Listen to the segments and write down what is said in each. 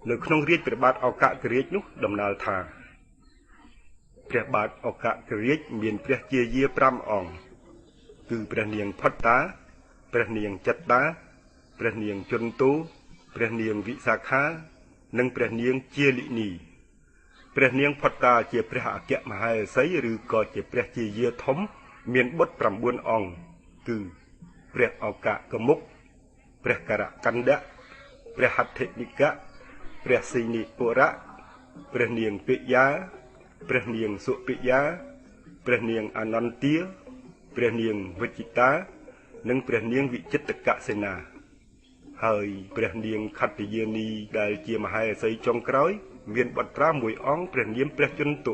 នៅក្នុងរាជព្រះបាទឱកគរាជនោះដំណើរថាព្រះបាទឱកគរាជមានព្រះជាយា5អង្គគឺព្រះនាងផុតតាព្រះនាងចិត្តាព្រះនាងជន្ទូព្រះនាងវិសាខានិងព្រះនាងជាលិនីព្រះនាងផុតតាជាព្រះអគ្គមហេសីឬក៏ជាព្រះជាយាធំមានបុត្រ9អង្គគឺព្រះឱកកមុខព្រះករកណ្ឌៈព្រះហដ្ឋិនិកៈព្រះសីនិពុរៈព្រះនាងពិយាព្រះនាងសុពិយាព្រះនាងអនន្ទាព្រះនាងវិជិតានិងព្រះនាងវិចិត្រកសេនាហើយព្រះនាងខត្តយានីដែលជាមហេសីចុងក្រោយមានបុត្រាមួយអង្គព្រះនាមព្រះជន្ទុ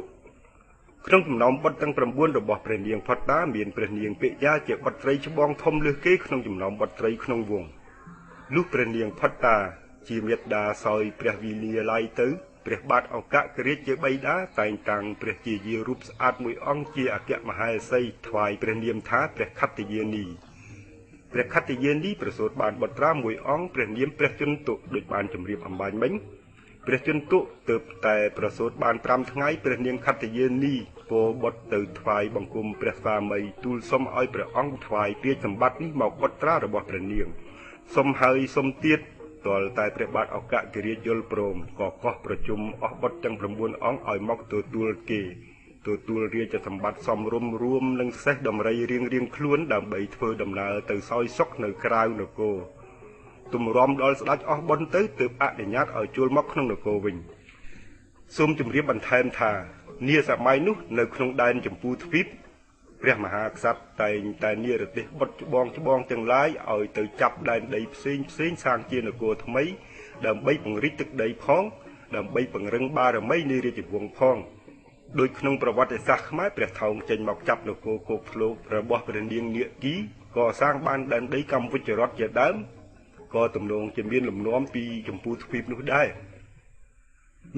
ក្នុងចំណោមបុត្រទាំង9របស់ព្រះនាងផុតតាមានព្រះនាងពិយាជាបុត្រីច្បងធំលើសគេក្នុងចំណោមបុត្រីក្នុងវង្សលុះព្រះនាងផុតតាជាមេត្តាសោយព្រះវិលាឡៃទៅព្រះបាទឱកគរាជជាបិតាតែងតាំងព្រះជាយារូបស្អាតមួយអង្គជាអគ្គមហេសីថ្វាយព្រះនាមថាព្រះខត្តយានីព្រះខត្តយានីប្រសូតបានបុត្រាមួយអង្គព្រះនាមព្រះជន្ទុដូចបានជម្រាបអំបញ្ញមិញព្រះជន្ទុទើបតែប្រសូតបាន5ថ្ងៃព្រះនាងខត្តយានីពោបុត្រទៅថ្វាយបង្គំព្រះស្វាមីទូលសុំឲ្យព្រះអង្គថ្វាយរាជសម្បត្តិនេះមកបុត្រារបស់ព្រះនាងសុំហើយសុំទៀតទាល់តែព្រះបាទឱកគរាជយល់ព្រមក៏កោះប្រជុំអស់បុត្រទាំង9អង្គឲ្យមកទទួលគេទទួលរាជសម្បត្តិសំរុំរួមនឹងសេះដំរីរៀងខ្លួនដើម្បីធ្វើដំណើរទៅសោយសុខនៅក្រៅនគរទម្រាំដល់ស្ដេចអស់បុណ្យទៅទើបអនុញ្ញាតឲ្យចូលមកក្នុងនគរវិញសូមជម្រាបបន្ថែមថានាសម័យនោះនៅក្នុងដែនចម្ពូទ្វីបព្រះមហាក្សត្រតែងតែនិរទេសបុត្រច្បងទាំងឡាយឲ្យទៅចាប់ដែនដីផ្សេងសាងជានគរថ្មីដើម្បីពង្រីកទឹកដីផងដើម្បីពង្រឹងបារមីនៃរាជវង្សផងដោយក្នុងប្រវត្តិសាស្ត្រខ្មែរព្រះថោងចេញមកចាប់នគរគោកធ្លករបស់ព្រះនាងនាគីក៏សាងបានដែនដីកម្ពុជារដ្ឋជាដើមក៏ទំនងជាមានលំនាំពីចម្ពូទ្វីបនោះដែរ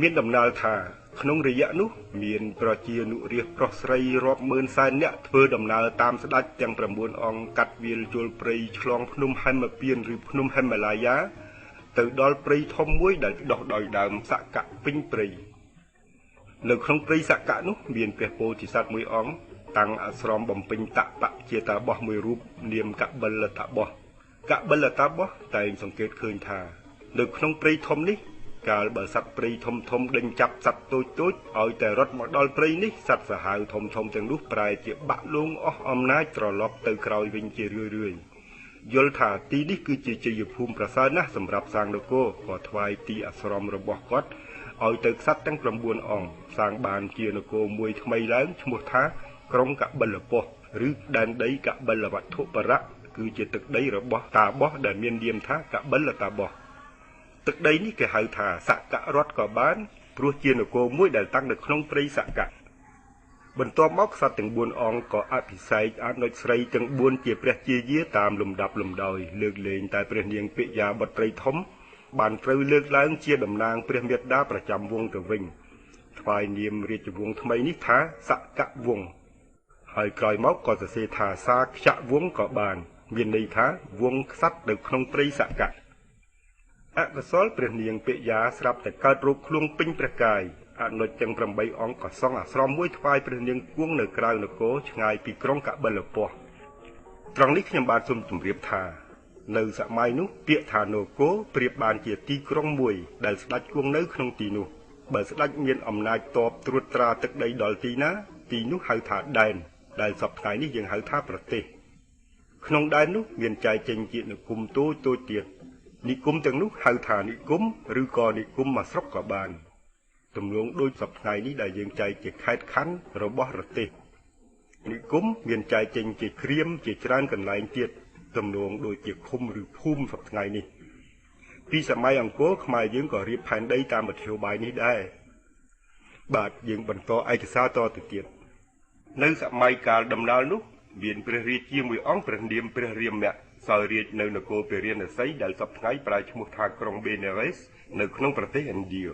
មានដំណើរថាក្នុងរយៈនោះមានប្រជានុរាស្ត្រប្រុសស្រីរាប់ម៉ឺនសែននាក់ធ្វើដំណើរតាមស្ដេចទាំង9អង្គកាត់វាលជលព្រៃឆ្លងភ្នំហេមពៀនឬភ្នំហេមាឡាយ៉ាទៅដល់ព្រៃធំមួយដែលដុះដោយដើមសក្កពេញព្រៃនៅក្នុងព្រៃសក្កនោះមានព្រះពោធិសត្វមួយអង្គតាំងអាស្រមបំពេញតបៈជាតាបោះមួយរូបនាមកបិលតាបោះតែងសង្កេតឃើញថានៅក្នុងព្រៃធំនេះកាលបើសត្វព្រៃធំដេញចាប់សត្វតូចឲ្យតែរត់មកដល់ព្រៃនេះសត្វសាហាវធំទាំងនោះប្រែជាបាក់លងអស់អំណាចត្រឡប់ទៅក្រោយវិញជារឿយយល់ថាទីនេះគឺជាជ័យភូមិប្រសើរណាស់សម្រាប់សាងនគរក៏ថ្វាយទីអាស្រមរបស់គាត់ឲ្យទៅក្សត្រទាំង9អង្គសាងបានជានគរមួយថ្មីឡើងឈ្មោះថាក្រុងកបិលពស្តុឬដែនដីកបិលវត្ថុបរៈគឺជាទឹកដីរបស់តាបោះដែលមាននាមថាកបិលតាបោះទឹកដីនេះគេហៅថាសក្ករដ្ឋក៏បានព្រោះជានគរមួយដែលតាំងនៅក្នុងព្រៃសក្កបន្ទាប់មកក្សត្រទាំង4អង្គក៏អភិសេកអនុជស្រីទាំង4ជាព្រះជាយាតាមលំដាប់លំដោយលើកលែងតែព្រះនាងពិយាបុត្រីធំបានត្រូវលើកឡើងជាតំណាងព្រះមេត្តាប្រចាំវង្សទៅវិញថ្វាយនាមរាជវង្សថ្មីនេះថាសក្កវង្សហើយក្រោយមកក៏សរសេរថាសាខ្យវង្សក៏បានមានន័យថាវង្សក្សត្រនៅក្នុងព្រៃសក្កអកុសលព្រះនាងពិយាស្រាប់តែកើតរោគខ្លួនពេញព្រះកាយអនុជទាំង8អង្គក៏សង់អាស្រមមួយថ្វាយព្រះនាងគង់នៅក្រៅនគរឆ្ងាយពីក្រុងកបិលពស្តុត្រង់នេះខ្ញុំបានសូមជម្រាបថានៅសម័យនោះពាក្យថានគរប្រៀបបានជាទីក្រុងមួយដែលស្ដេចគង់នៅក្នុងទីនោះបើស្ដេចមានអំណាចតបត្រួតត្រាទឹកដីដល់ទីណាទីនោះហៅថាដែនដែលសពថ្ងៃនេះយើងហៅថាប្រទេសក្នុងដែននោះមានចែកចេញជានិគមតូចទៀតនិគមទាំងនោះហៅថានិគមឬក៏និគមមួយស្រុកក៏បានទំនងដូចសពថ្ងៃនេះដែលយើងចែកជាខេត្តខណ្ឌរបស់ប្រទេសនិគមមានចែកចេញជាក្រៀមជាច្រើនកន្លែងទៀតទំនងដូចជាឃុំឬភូមិសពថ្ងៃនេះពីសម័យអង្គរខ្មែរយើងក៏រៀបផែនដីតាមមធ្យោបាយនេះដែរបាទយើងបន្តឯកសារតទៅទៀតនៅសម័យកាលដំណើរនោះមានព្រះរាជាមួយអង្គព្រះនាមព្រះរាមៈសោយរាជនៅនគរពារាណសីដែលសពថ្ងៃប្រែឈ្មោះថាក្រុងបេណារ៉េសនៅក្នុងប្រទេសឥណ្ឌា